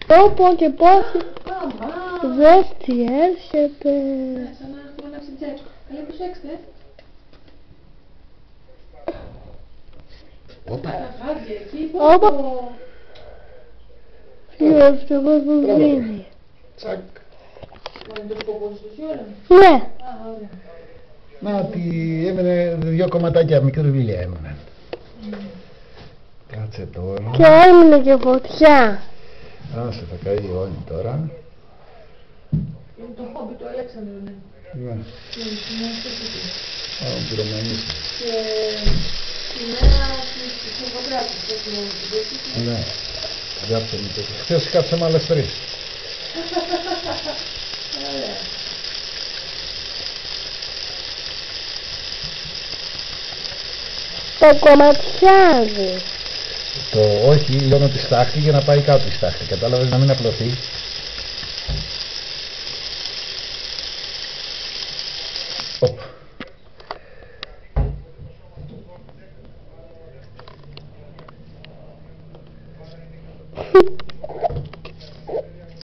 Ναι.Όπο και πώς δες τι έρχεται. Ναι, σαν να έχουμε αλλάξει τζεκ. Καλή προσέξτε. Όπα. Τα γάντια εκεί, Όπα. πω. Τι ευτυχώς που γίνει. Τσακ. Μα είναι το σκοπός τους ή όλα. Ναι. Α, ωραία. Να, ότι έμεινε 2 κομματάκια, μικρή δουλειά έμεινε. Κάτσε τώρα. Και έμεινε και φωτιά. Άσε, θα καεί η όνη τώρα. Είναι το χόμπι του Αλέξανδρου, ναι. Ναι. Είναι αυτό το τι. Άρα μου πυρομανείς. Και σήμερα στις Σοβοκράτες, έτσι είναι την πέστηση. Ναι. Γράψε μου το. Χθες κάψαμε άλλες 3. Ωραία. Το κομματιάζει. Το όχι, λιώνω τη στάχτη για να πάει κάτω η στάχτη. Κατάλαβες, να μην απλωθεί. Οπ.